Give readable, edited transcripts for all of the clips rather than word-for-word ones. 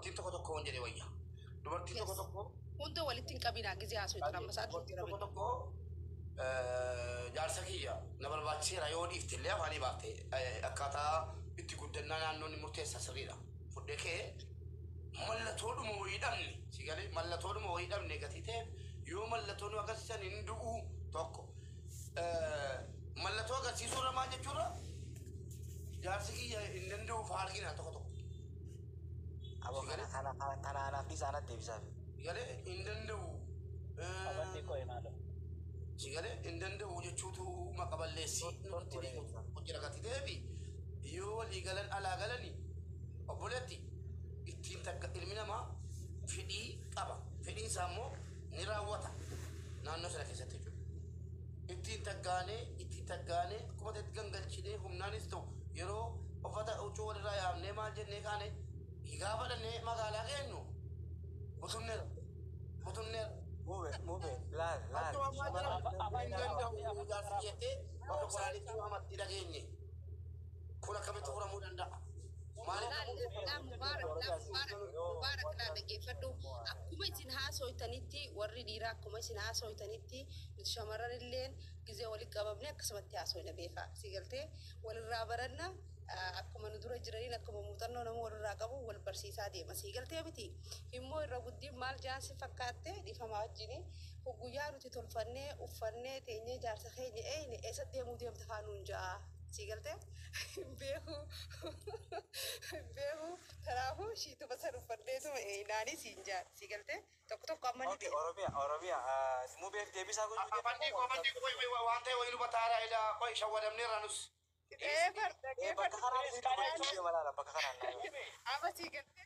dubartiin tokko tokko waan jedhee wayya. Dubartiin tokko tokko hunda walitti hin qabinaa gizee haasoo itti rammasaa dubartiin tokko tokko jaarsa kiyya na barbaachiseera yoo dhiiftillee afaanii baaftee akkaataa itti guddannaa naannoonni murteessaa sirriidha. Fuddee kee mallattoodhuma wayii dhabne si galee mallattoodhuma wayii dhabne gatii ta'e yoo mallattoon agarsiisan hin du'u tokko mallattoo agarsiisuurra maal jechuudha jaarsi kiyya hin danda'u faargina tokko tokko. Abo kana fi sana deebisaa fi. Galee hin danda'u. Abatti ko'ee maalo. Si galee hin danda'u jechuutu maqaballeessi nutti hojjira gatii ta'eefi yoo walii galan alaa galanii obboleetti ittiin takka ilmi namaa fedhii qaba. Fedhiin isaa immoo ni raawwata naannoo sana keessatti jechuudha. Ittiin taggaanee akkuma ta'etti gangalchinee humnaanis ta'u yeroo uffata huccuu walirraa yaamnee maal jennee kaane higaa fadhannee magaalaa keenyu butunneera. Mube laal. Jaarsi jettee bakka qoraanitti Muhammad dhageenye kun akkamitti furamuu danda'a? Mubaarak naa dhaggeeffadhu akkuma isin haasoytanitti warri dhiiraa akkuma isin haasoytanitti nuti shamarran illeen gizee walitti qabamne akkasumatti haasoyna beekaa si galtee walirraa baranna akkuma nu dura jiraniin akkuma muuxannoo nama walirraa qabu wal barsiisaa deema si galtee miti immoo irra guddiin maal jaansi fakkaatte dhiifamaa wajjini guyyaa nuti tolfannee uffannee teenyee jaarsa keenya eessa deemuu deemta faanuun ja'a si galtee beeku kanaafuu shiitu basa uffanneetu naanii siin jaa si galtee tokko amma ni Oromiyaa mubeef deebisaa gochuu Afandi waan ta'e wayii nu bataadha edhaa qoy shawwadamneerra nus. bakka kanaan amma si galtee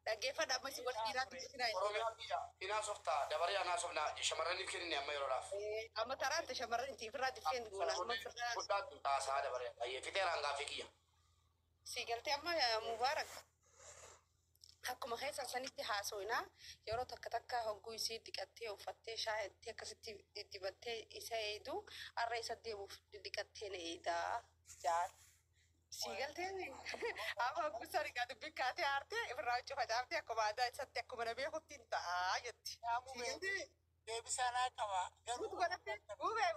dhaggeeffadha amma si wal dhiiraatti isinaa Oromiyaa biyya inaasofta dabaree anaasofna shamarraniif kennine amma yeroodhaaf. amma taraatti shamarran itti ofirraa diffeen goona amma ofirraa Guddaatu taasaa dabaree baay'ee fixeeraan gaaffii kiyya. si galtee amma mubaarak akkuma keessa sanitti haasoyna yeroo takka hogguu isii dhiqattee uffattee shaayettee akkasitti dibattee isa eedu har'a isa deemuuf dhiqattee na eedaa jaan si galtee amma hogguu isaa dhiqatu bikkaatee aartee ofirraa cufa caartee akkuma aadaa isatti akkuma na beekutti hin ta'aa jetti. Si galtee Deebisaa naa qaba.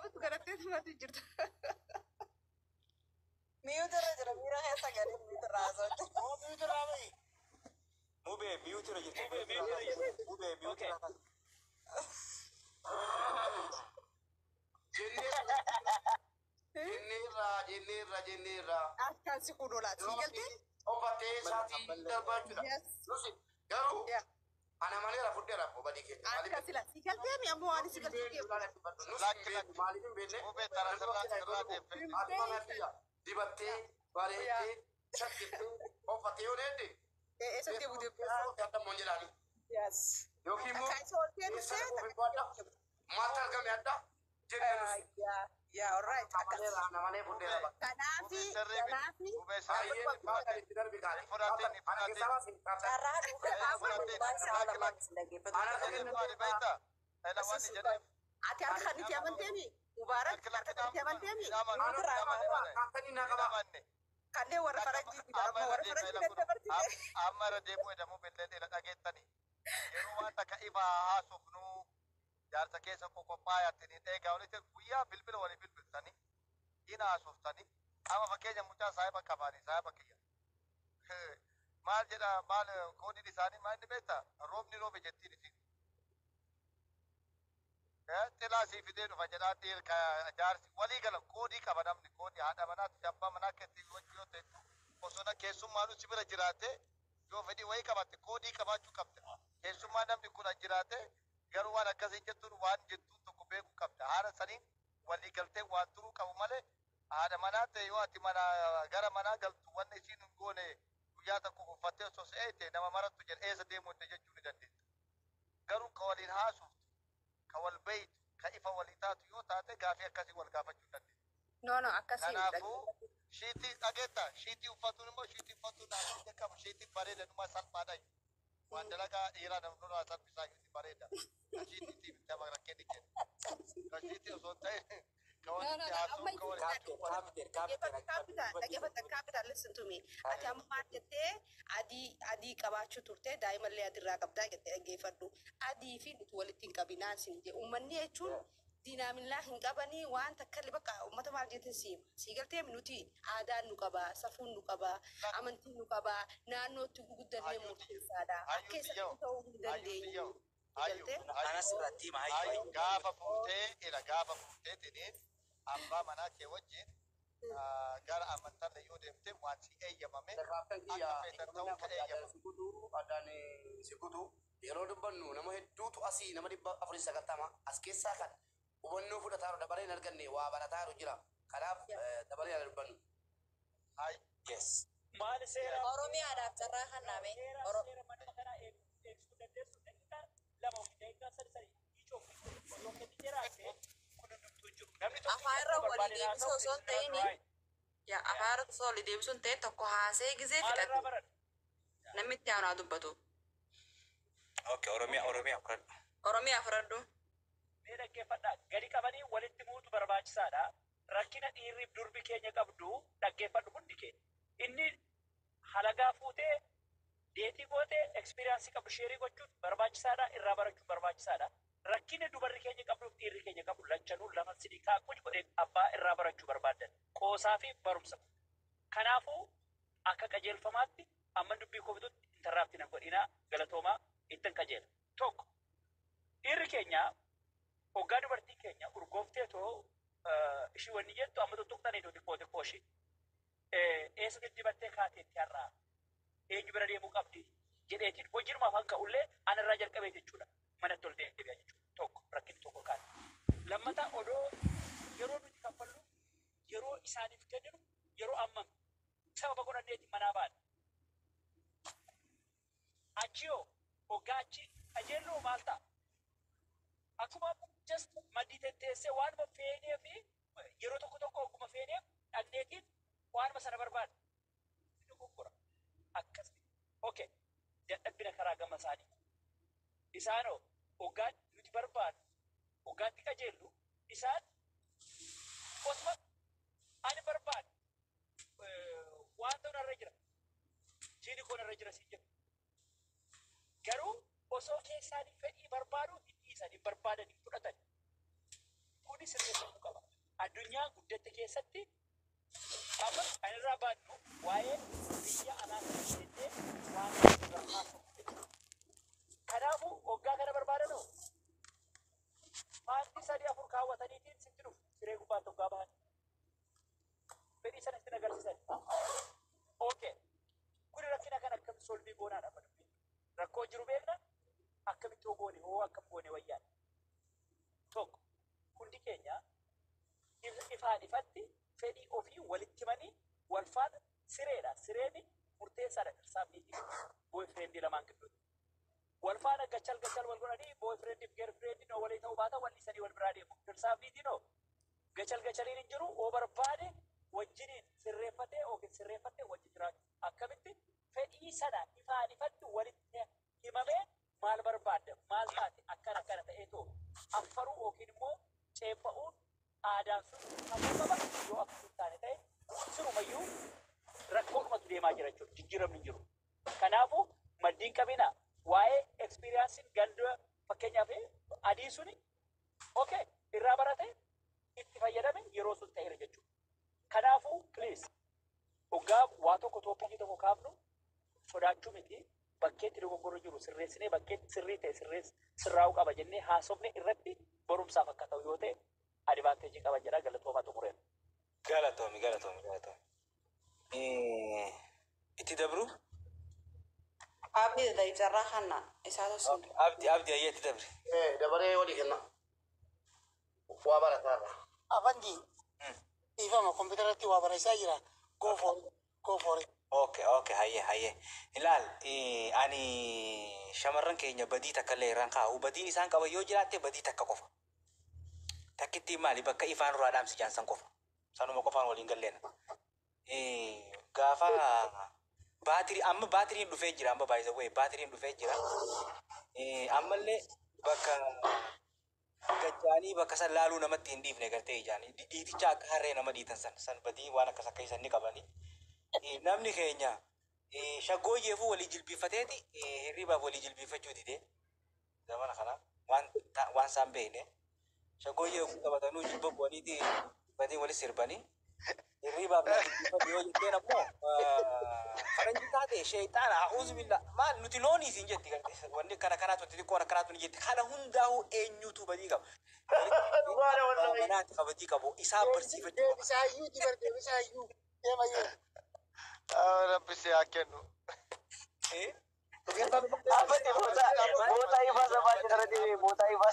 butu garattee namatti jirta. Miyuutirra jira miira keessa gadi miyuutirra haasawaa. Oo miyuutirraa ba'i. Mube miyuutirra jirtu. Mube miyuutirra. Jenneerra. Akkaan si kunuunaa si galtee. Uffattee isaatii darbaachuudha. Garuu ana maleera fudheera badii keenya. Akka sila si galtee mi ammoo waan si galtee Maaliif hin beekne? Dibattee bareeddee shakkittee uffattee yoo deemte. eessa deemu deemu. Adammoon jedhaani. Yes. Yookiin immoo Akka isa ol deemu maaltu argame adda jennaan. yaa alright. Ana malee fudheera. Kanaafi Carraa duukaa qaama gubbaa isaa lamaan isin dhaggeeffatu. ati harka kan itti amanteemi mubaarak harka kan itti amanteemi kanneen warra faranjiiti ammoo warra faranjii gadi barsiise. Amma irra deemuu jedhamu beelleedha dhageettani. Yeroo waan takka ibaa haasofnu jaarsa keessa qophaayaatti ni eegaa walitti guyyaa bilbila walii bilbiltanii hin haasoftanii amma fakkeenya mucaa saahiba qabaanii saahiba kiyya. Maal jedha maal koodiin isaanii maal inni beektaa roobni roobe jettiin isin. Xilaa sii fidee dhufa jedhaa dhiirka jaarsi walii gala koodii qaba namni koodii haadha manaatti abbaa manaa keessatti wajji yoo ta'e bosona keessummaadhu si bira jiraate yoo fedhii wayii qabatte koodii qabaachuu qabda. Keessummaa namni kun jiraate garuu waan akkasii jettuun waan jettuun tokko beekuu qabda. Haadha saniin walii galtee waan turuu qabu malee haadha manaa ta'e yoo ati gara manaa galtu wanni isiin hin goone guyyaa tokko uffattee osoo se'eete nama marattu jedhe eessa deemuu jechuu ni dandeessa. Garuu ka waliin haasoftu ka wal beeytu ka ifa walii taatu yoo taate gaafii akkasii wal gaafachuu dandeessa. No akkasii. Kanaafuu shiitii dhageetta shiitii uffatuun immoo shiitii uffatuun naannoo beekamu shiitii bareeda dhuma salphaadha. Waan dalagaa dhiiraa namni nurraa salphisaa shiitii bareeda. Ka shiitiitiif nama rakkee ni kenna. Ka shiitii osoo ta'e Capital, listen to me. Ati amma jettee adii qabaachuu turte daa'imallee adirraa qabdaa jettee dhaggeeffadhu. Adii fi nuti walitti hin qabinaa sin jedhe uummanni jechuun diinaamillaa hin qabanii waan takka bakka uummata maal jettin sii galtee nuti aadaan nu qabaa safuun nu qabaa amantiin nu qabaa naannootti guguddannee murteessaadha. Akka eessatti ta'uu hin dandeenyu. Anas irratti hima gaafa fuutee tiniin abbaa manaa kee wajjin gara amantaan yoo deemte waan si eeyyamame akka feetan ta'uu ka eeyyamame. Yeroo dubbannu nama hedduutu asii nama 490 as keessaa kan hubannoo fudhataa dabalee hin arganne waa barataa jira. Kanaaf dabalee hin dubbannu. Yes. Maal seera Oromiyaadhaaf carraa kan naame seera mana kanaa eegsisuu dandeessu daqiiqaa lama ofii daqiiqaa sadi ijoo fi yoo kenni jiraate kun hundumtuu jiru. afaan irra walii deebisuu osoo hin ta'in afaan irra osoo walii deebisuu hin ta'in tokko haasee gizee fidhatu namni itti aanaa dubbatu. Okay, Oromiyaa fudhadhu. Mee dhaggeeffadhaa gadi qabanii walitti muutu barbaachisaadha. Rakkina dhiirriif durbi keenya qabdu dhaggeeffadhu hundi keenya. Inni halagaa fuutee deetii gootee ekspiriyaansii qabdu sheerii gochuun barbaachisaadha irraa barachuun barbaachisaadha. Rakkina dubarri keenya qabduuf dhiirri keenya qabdu lachanuu lama sidii kaakkuj godhee abbaa irraa barachuu barbaadan qoosaa fi barumsa. Kanaafuu akka qajeelfamaatti amma dubbii kofitutti intarraafti na godhinaa galatoomaa ittiin qajeela. Tokko dhiirri keenya hoggaa dubartii keenya urgooftee too ishii wanni jettu amma tuttuqxanii xiqqoo xiqqoo ishii eessa diddibattee kaateetti har'aa eenyu bira deemuu qabdi jedheetiin hojiirumaaf hanqa ullee anarraa jalqabee jechuudha. Manatti ol deebi'a jechuudha. Tokko rakkinni tokko kaane. Lammataa odoo yeroo nuti kaffallu yeroo isaaniif kenninu yeroo ammam sababa godhanneeti manaa baana. Achiyoo hoggaa achi qajeelloo maal ta'a? Akkuma just maddii tetteessee waanuma feenee fi yeroo tokko tokko ogguma feeneef dhagneetiin waanuma sana barbaada. Inni gurgura. Akkasii. Okay. Dadhabbina karaa gama isaanii. Isaanoo hoggaan nuti barbaadu hoggaatti qajeellu isaan osuma ani barbaadu waan ta'u narra jira. Jiini koo narra jira siin jedhu. Garuu osoo keessaanii fedhii barbaadu hin dhiisan hin barbaadan hin fudhatan. Kuni sirreeffamuu qaba. Addunyaa guddatte keessatti amma kan irraa baadnu waa'ee biyya alaa kana jettee waan barbaadu. Kanaafuu hoggaa kana barbaadanoo paantii 3-4 kaawwataniitiin sitti dhufu siree gubbaan tokkaa bahan. Fedhii sana ittiin agarsiisan. Okay. Kuni rakkina kan akkamitti solbii goonaadha amma dubbiin. Rakkoo jiru beekna akkamitti hogoone hoo akkam goone wayyaan. Tokko hundi keenya ifaan ifatti fedhii ofii walitti himanii wal faana sireedha. Sireeni murteessaadha dhirsaaf niitii booyfireendi lamaan gidduutti. Wal faana gachal wal godhanii booyfireendiif geerfireendi noo walii ta'uu baata wal dhiisanii wal biraa deemu. Dhirsaaf niitii noo gachaliin hin jiru oo barbaade wajjiniin sirreeffatee yookiin sirreeffattee wajjin jiraatu. Akkamitti fedhii sana ifaan ifatti walitti himamee maal barbaadda maal taate akkana ta'ee too affaruu yookiin immoo ceepha'uun aadaan sun hamuu qaba yoo akka hin taane ta'e sirumayyuu rakkoodhumatu deemaa jira jechuudha jijjiiramni hin jiru. Kanaafuu maddiin qabina waa'ee ekspiriyaansiin ganda fakkeenyaaf adii suni okay irraa barate itti fayyadame yeroo sun ta'eera jechuudha. Kanaafuu please hoggaa waa tokko tooppikii tokko kaafnu sodaachuu miti bakkeetti dogoggorra jiru sirreessinee bakkeetti sirrii ta'e sirraa'uu qaba jennee haasofne irratti barumsaaf akka ta'u yoo ta'e adivaanteejii qaba jedha galatoomaa xumureera. Galatoomi. Itti dabru? Abdii da ibsarraa kanna isaa tosuu. Abdi ayyee itti dabri. Dabalee walii kenna. Waa barataarra. Abandi. Ifama kompiitarratti waa barreessaa jira. Go for it. Okay, hayyee. Ilaal, ani shamarran keenya badii takka illee irraan kaa'u. Badiin isaan qaban yoo jiraatte badii takka qofa. Takkitti maali bakka ifaan irraa dhaamsi jaansan qofa. Sanuma qofaan waliin galleena. Gaafa amma baatiriin dhufee jira amma baay'isa wayii baatiriin dhufee jira. Ammallee bakka gajjaanii bakka san laaluu namatti hin dhiifne gartee ijaanii dhiiticha akka harree nama dhiitan san badii waan akkas akka isan ni qabani. Namni keenya shaggooyyeefuu walii jilbiiffateeti hirribaaf walii jilbiiffachuu didee zamana kana waan isaan beekne shaggooyyee qabatanuu jilba bu'aniiti badii walis sirbanii hirribaaf na jilbiiffatu yoo jetteen ammoo faranji taate sheeyxaana a'uuzu billa maal nuti loonii isin jetti gartee wanni kana kanaatu xixiqqoon akkanaatu ni jetti kana hundaa'uu eenyuutu badii qaba. Manaati kabadii qabu isaa barsiifachuu qaba. Bisaayyuu dibarte bisaayyuu deemayyuu. Rabbi si haa kennu. Moota ifaa sabaa jiranii moota ifaa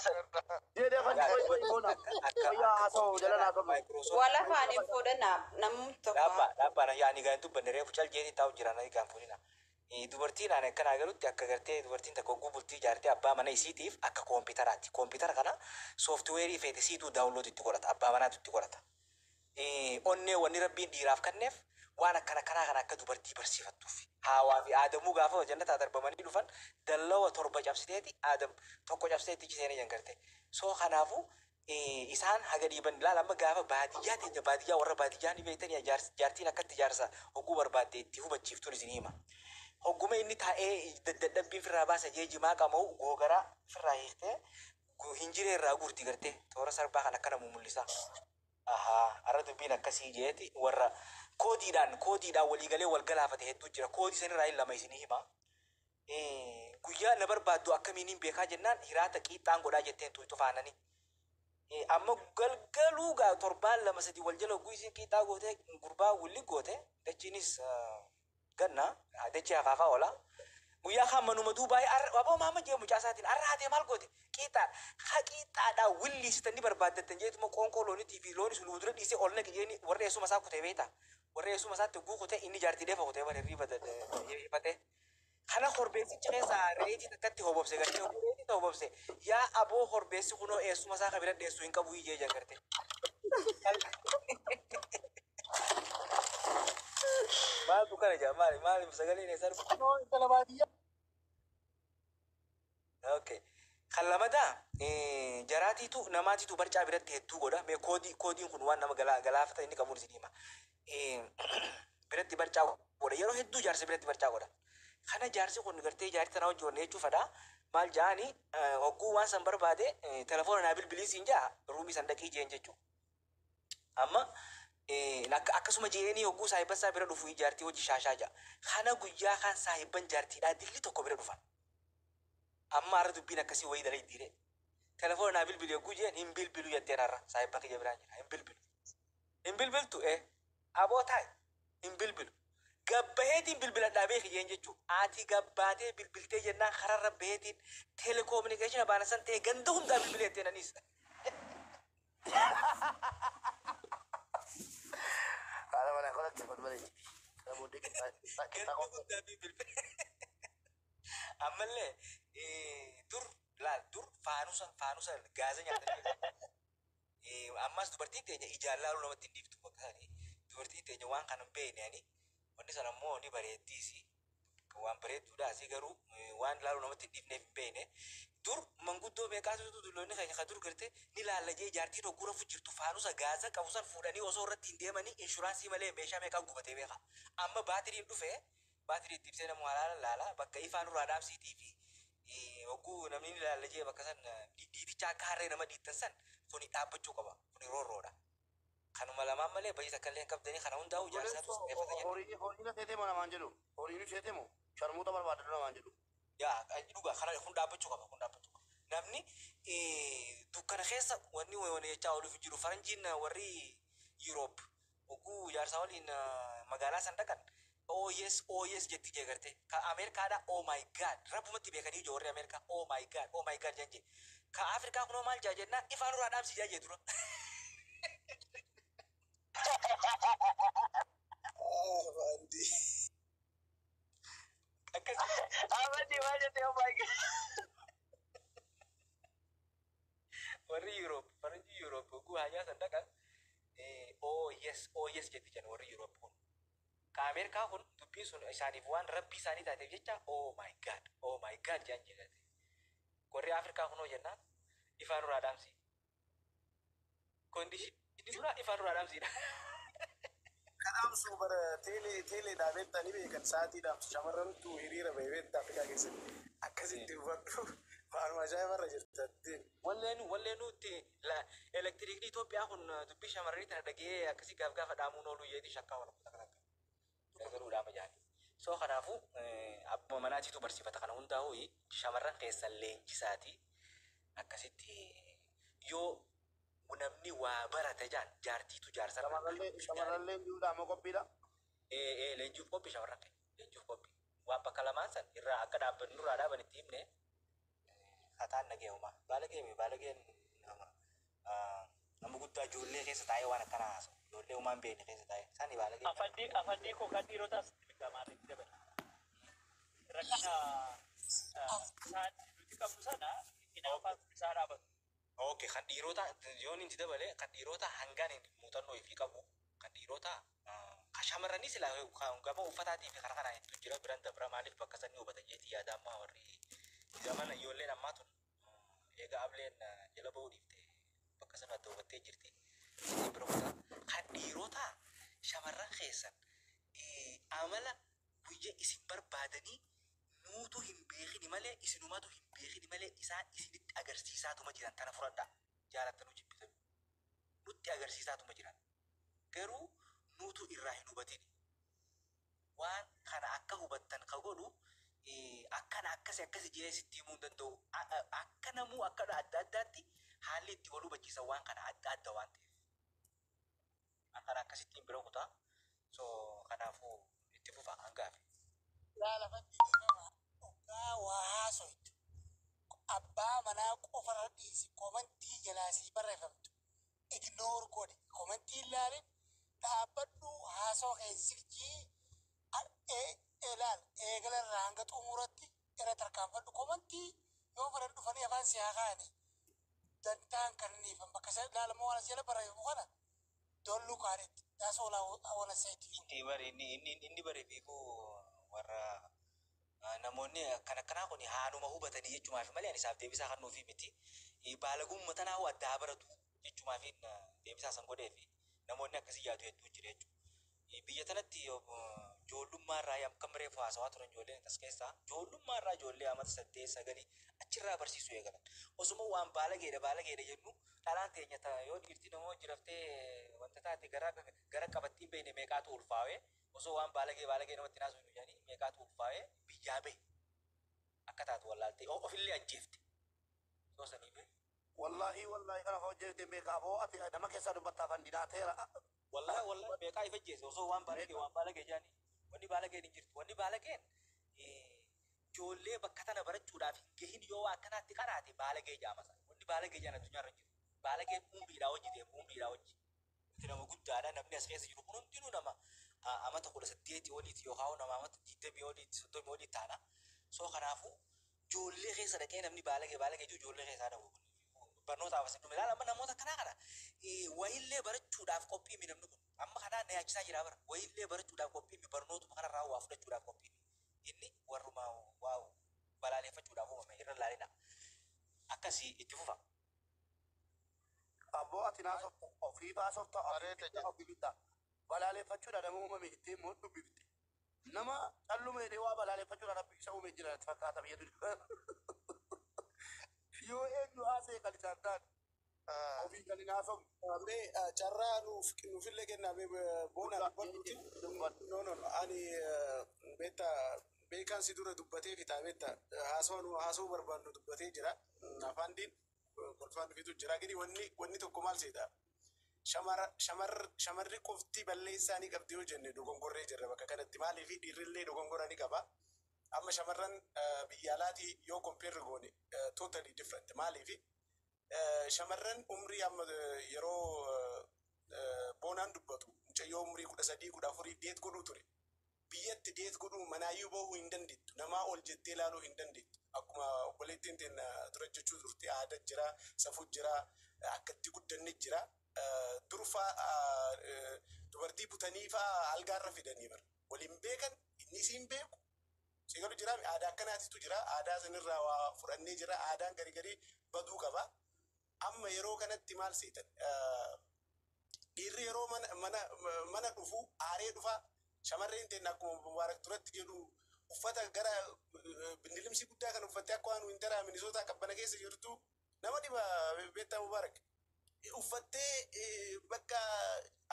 Wala faaniin fuudhanaaf namni tokko. Dhaabbaan yaa'anii gaa'in dubbanne reefu cal jeetii taa'u jiran gaa'in fuudhina. Dubartiin aan akkanaa galutti akka gartee dubartiin takka oguu bultii ijaartee abbaa mana isiitiif akka koompitaraatti. Koompitara kana sooftiweerii feete siituu daawunlood itti godhata. Abbaa manaatu itti godhata. Onnee wanni rabbiin dhiiraaf kenneef waan akkana kanaa kana akka dubartii barsiifattuuf. Haawaa fi aadamuu gaafa jannataa darbamanii dhufan dallawa torba cabsiteeti aadam tokko cabsiteetti ichiseenii jangarte. So kanaafuu isaan haga dhiiban ilaala amma gaafa baadiyyaa teenya baadiyyaa warra baadiyyaa ni beektanii jaartiin akkatti ijaarsa hogguu barbaadde itti hubachiiftuun isin hima. Hogguma inni taa'ee dadhabbiin firraa baasa jeejimaa qamoo googaraa firraa hiiktee hinjiree irraa guurti gartee toora sarbaa kan akkana mul'isa. Arra dubbiin akkasii jeeti warra koodiidhaan waliigalee wal galaafate hedduu jira. Koodii sanirraa hin lama isinii hima. Guyyaa na barbaaddu akkamiin hin beekaa jennaan hiraata qiixxaan godhaa jetteen tuutu faananii. Amma galgaluu gaa torbaan lama sadii wal jala oguu isin qiixxaa goote gurbaa wulli goote dachiinis ganna dachii hafaafaa oola. Guyyaa kan manuma duubaayee aboo maama jee mucaa isaatiin arra haatee maal goote qiixxaadhaa williisitanii barbaaddattan jeetuma qoonqoo loonitii fi looni sun udura dhiisee ol naqi jeeni warra eessuma isaa kutee beekta. Warra eessuma isaatti oguu kutee inni jaartii dheefa kutee bara hirriifatee. Kana horbeessicha keessaa reetii takkatti hobobse gartee oguu reetii ta hobobse yaa aboo horbeessi kunoo eessuma isaa kabira dheessuu hin qabu ijee jangarte. Maaltu kana jaa maali sagaleen eessaa dhufu? Okay. Kan lamadaa jaraatiitu namaatiitu barcaa biratti hedduu godha. Mee koodiin kun waan nama galaafata inni qabuun isin hima. Biratti barcaa godha. Yeroo hedduu jaarsa biratti barcaa godha. Kana jaarsi kun gartee jaartii tanaa hojii wanne jechuufadha. Maal jaani hogguu waan san barbaade telefoona naa bilbilii siin jaa ruumii san dhaqii jeen jechuu. Amma akkasuma jeeni hogguu saahiban isaa bira dhufu jaartii hojii shaashaa jaa. Kana guyyaa kan saahiban jaartiidhaa dilli tokko bira dhufan. Amma arra dubbiin akkasii wayii dala ittiire. Telefoona naa bilbilii hogguu jeen hin bilbilu jetteen arra saahiban kiyya biraan jira hin bilbilu. Hin bilbiltu aboo taa'e hin bilbilu. Gabbaheetiin bilbiladhaa beeki jeen jechuu. Ati gabbaatee bilbiltee jennaan kararra baheetiin telekominikeeshina baana san ta'e ganda hundaa bilbileettee nanis. Haala mana kolatti balbalee. Ganda hundaa bilbilee. Ammallee dur faanusa gaaza nyaatanii. Ammas dubartiin teenya ijaan laaluu namatti hin dhiiftu bakka isaanii. Dubartiin teenya waan kana hin beekne wanni sana immoo ni bareeddiisi. Waan bareedduudhaasi garuu waan laaluu namatti hin dhiifneef hin beekne. Dur manguddoo meeqaatu dulloonni keenya kan dur garte ni laalajee jaartiin hogguu rafu jirtu faanusa gaaza qabu san fuudhanii osoo irratti hin deemanii inshuraansii malee meeshaa meeqaa gubatee beeka. Amma baatiriin dhufee baatirii itti ibsee nama laala bakka ifaan irraa dhaamsiitii fi hogguu namni ni laalajee bakka san dhiiticha akka harree nama dhiittan san kuni dhaabbachuu qaba. Kuni roorroodha. Kanuma lamaan malee baay'ee takka illee qabdanii kana hundaa'u jaarsaatu eeffata jedhu. Horiin seetee namaan jedhu. Horiin seetee moo sharmuuta barbaadatu namaan jedhu. Yaa dhugaa kana kun dhaabbachuu qaba kun dhaabbachuu qaba. Namni dukkana keessa wanni jechaa ooluuf jiru faranjiin warri Yuroop hogguu jaarsaa waliin magaalaa san dhaqan. Oh yes jetti jee garte. Ka Ameerikaadha oh my god rabbumatti beekanii ijoo warri Ameerikaa oh my god janje. Ka Afrikaa kunoo maal jaa jennaan ifaan irraa dhaamsi jaa jee dura. Bandi. Abadi maal jettee oh my god. Warri Yuroop faranjii Yuroop hogguu haayaa san dhaqan oh yes jetti jan warri Yuroop kun. Ka Ameerikaa kun dubbiin sun isaaniif waan rabbii isaanii taateef jecha oh my god jaan jedhate. Warri Afrikaa kunoo jennaan ifaan irraa dhaamsi Kondiishini dura ifaan duraadhaam siidha. Kanaafuu bara teelee dhaabettanii beekan sa'aatiidhaaf shamarrantu hiriira beebeetta Afrikaa keessatti akkasitti hubadhu waanuma ajaa'ibarra jirtatti. Walleenu itti elektiriikni Itoophiyaa kun dubbii shamarranii tana dhagee akkasii gaafa dhaamuun ooluu yeeti shakkaa walakkuuta kan akka. Gargaruudhaama jaani. So kanaafuu abbuma manaatiitu barsiifata kana hundaa ho'i shamarran keessan leenjisaati akkasitti yoo namni waa barate jaan jaartiitu jaarsa shamarrallee jiruudha amma qophiidha. Leenjiif qophii shamarran kee leenjiif qophii waan bakka lamaan san irraa akka dhaabbannu irraa dhaaban itti himne hataan nagee uumaa baalageen nama guddaa ijoollee keessa taa'ee waan akkana haasu ijoollee uumaan beekne keessa taa'ee sani baalageen. Afandii koo kan dhiirotaas miidhamaa dabala. Rakkina isaan nuti qabnu sana inaafaa isaa dhaabatu. Oke, kan dhiirota yoon inti dabale kan dhiirota hangaan muuxannoo ifii qabu kan dhiirota kan shamarranii sila gama uffataatii fi karaa kanaan hedduu jira biran dabra maaliif bakka sanni hubatan jeetii yaada ammaa warri zamana ijoolleen ammaa tun eega ableen jala ba'uu dhiifte bakka sana adda hubattee jirti. Bira kan dhiirota shamarran keessan amala guyyaa isin barbaadanii nuutu hin beekini malee isinumatu hin beekini malee isaan isinitti agarsiisaatuma jiran tana fudhadhaa jaalattanuu jibbitan nutti agarsiisaatuma jiran garuu nuutu irraa hin hubatin waan kana akka hubattan ka godhu akkana akkasi jiree sitti himuu hin danda'u akka namuu akka adda addaatti haalli itti wal hubachiisan waan kana adda waan ta'eef akkana akkasittiin bira kutaa so kanaafuu itti fufa hangaafi. laalafatti deemama dhugaa waa haasoytu abbaa manaa qofarra dhiisi komantii jalaasii barreeffamtu ignoor godhe komantii ilaalin dhaabbadhu haasoo keessikjii ilaal eegalarraa hanga xumuratti irra tarkaanfadhu komantii yoo faran dhufanii afaan siyaa kaane dantaan kanniniifan bakka isa ilaalamoo waan as jala barreeffamu kana dollu kaadhetti that's all I wanna say to you. Inni bare beekuu warra namoonni akkanaa kun haanuma hubatanii jechumaaf malee ani isaaf deebisaa kan nuufi miti baalagummaa tanaa addaa baratu jechumaaf deebisaa san godhee fi namoonni akkasii yaadu hedduu jira jechuudha. Biyya tanatti ijoollummaarraa kan bareefu haasawaa turan ijoolleen as keessaa ijoollummaarraa ijoollee amata 8-9 achirraa barsiisuu eegalan. Osuma waan baalageedha jennu dhalaan teenya yoo dhiirti namoo jiraftee wanta taate gara qabattiin beekne meeqaatu ulfaawee osoo waan baalagee namatti naasuu hin jedhanii meeqaatu ulfaawee biyyaa bahe akka taatu wallaaltee ofillee ajjeefte. Soo sanii bahe. Wallahi kana hojjete beekaa boo ati nama keessaa dubbattaa kan didaateera. Wallahi beekaa ifa jeese osoo waan baalagee jedhanii wanni baalageen hin jirtu wanni baalageen ijoollee bakka tana barachuudhaaf hin gahin yoo akkanaatti karaate baalagee jaamasa wanni baalagee jedhan addunyaarra jiru baalageen umriidhaa hojii nama guddaadha namni as keessa jiru kun hundinuu nama amata 18 oliiti yookaan nama amata 20 oliiti 30 oliiti taana soo kanaafuu ijoollee keessa dhaqee namni baalagee ijoollee keessaa dhabu barnootaaf as dhume ilaala amma namoota kanaa kana wayillee barachuudhaaf qophii namni kun amma kanaan na yaachisaa jira bara wayillee barachuudhaaf qophii barnootuma kanarraa waa fudhachuudhaaf qophii inni warrumaa waa balaaleffachuudhaaf uumame irra laalina akkasii itti fufa. Abboo ati naasofta ofii baasofta ofii bitta balaaleffachuudha nama uumame itti immoo dubbifte nama calluma jedhee waa balaaleffachuudha rabbi isa uume jira fakkaata biyya yoo eenyu haasee kan isaan taate ofii kan hin haasofne. Mee carraa nuufillee kenname boona dubbadhuuti. No ani beekaan si dura dubbatee fitaa beekta haasoo barbaannu dubbatee jira afaan diin kolfaan fitu jira gidi wanni tokko maal seeta shamarri qofti balleessaanii qabdi yoo jenne dogongorree jirra bakka kanatti maaliif dhiirrillee dogongora ni qaba amma shamarran biyya alaatii yoo kompeerri goone totally different maaliif shamarran umrii amma yeroo boonaan dubbatu mucayyoo umrii 13-14 deet godhuu ture biyyatti deet godhuu manaayyuu bahuu hin dandeettu namaa ol jettee ilaaluu hin dandeettu akkuma obboleettiin teenya dura jechuu turte aadaa jira safuu jira akkatti guddanne jira durfaa dubartii butanii fa'aa algaarra fidanii bara waliin beekan inni siin beeku sigalu jira aadaa akkanaatitu jira aadaa sanirraa waa fudhannee jira aadaan garii baduu qaba amma yeroo kanatti maal seetan dhiirri yeroo mana dhufu aaree dhufa shamarreen ta'e akkuma mubaarak duratti jedhu uffata gara bindilimsii guddaa kan uffattee akka waan wintaraa Minisoota qabbana keessa jirtu nama dhiba beektaa mubaarak uffattee bakka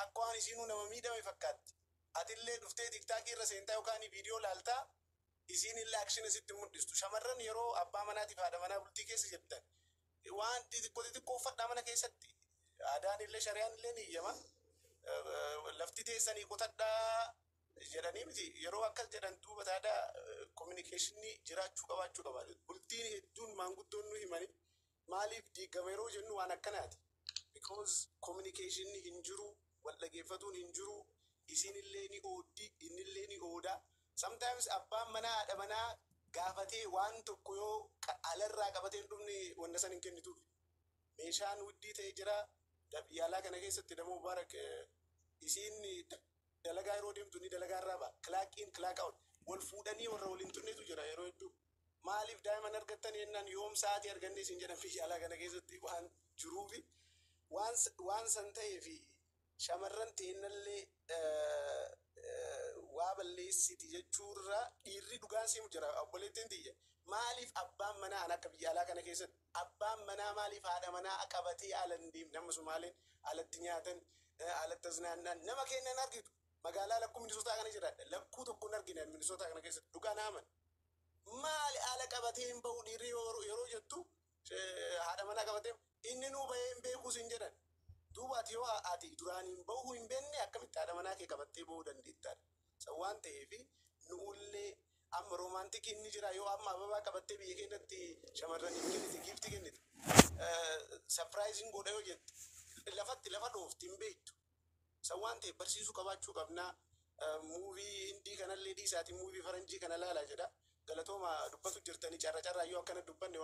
akka waan isiinuu nama miidhame fakkaatti atillee dhuftee tiktaakii irra seentaa yookaan viidiyoo laaltaa isiin illee akshiina sitti mul'istu shamarran yeroo abbaa manaatiif haadha manaa bultii keessa jettan waan xixiqqoo uffadhaa mana keessatti aadaan illee shari'aan illee ni iyyama lafti teessanii qotadhaa jedhanii miti yeroo akkas jedhan duuba taada kominikeeshinii jiraachuu qabaachuu qaba bultiin hedduun maanguddoon nu himani maaliif diigama yeroo jennu waan akkanaati because kominikeeshinii hin jiru wal dhageeffatuun hin jiru isiin illee ni ooddi inni illee ni ooda sometimes abbaan manaa haadha manaa gaafatee waan tokko yoo alarraa qabatee hin dhumne wanta san hin kennituuf meeshaan wuddii ta'e jira yaalaa kana keessatti nama mubaarak isiin dalagaa yeroo deemtu ni dalagaa irraa ba'a kilaaqiin kilaaqaa wal fuudhanii warra waliin turneetu jira yeroo hedduu maaliif daa'iman argattan yennaan yoom sa'aatii arganne isin jedhan yaalaa kana keessatti waan jiruufi waan san ta'ee fi shamarran teennallee waa balleessiti jechuurra dhiirri dhugaan simu jira obboleettiin tiyya maaliif abbaan manaa an akka biyya alaa kana keessatti abbaan manaa maaliif haadha manaa qabatee ala hin deemne amma Sumaaleen alatti nyaatan alatti asnaannaan nama kennan argitu magaalaa lakkuu Minisootaa kana jiraadha lakkuu tokko hin argine Minisootaa kana keessatti dhugaa naaman maali ala qabatee hin bahu dhiirri yeroo jettu haadha manaa qabatee inni nuu bahee hin beekuu sin jedhan duubaati yoo ati duraan hin bahu hin beekne akkamitti haadha manaa kee qabattee bahuu dandeettaadha waan ta'eef nuullee amma roomaantikii inni jira yoo amma ababaa qabattee biyya keenyatti shamarraniif kennite giifti kennite sarpiraayiziin godha yoo jette lafa dhoofti hin beektu waan ta'eef barsiisuu qabaachuu qabnaa muuvii hindii kanallee dhiisaatii muuvii faranjii kana laalaa jedha galatooma dubbatu jirtanii carra yoo akkana dubbanne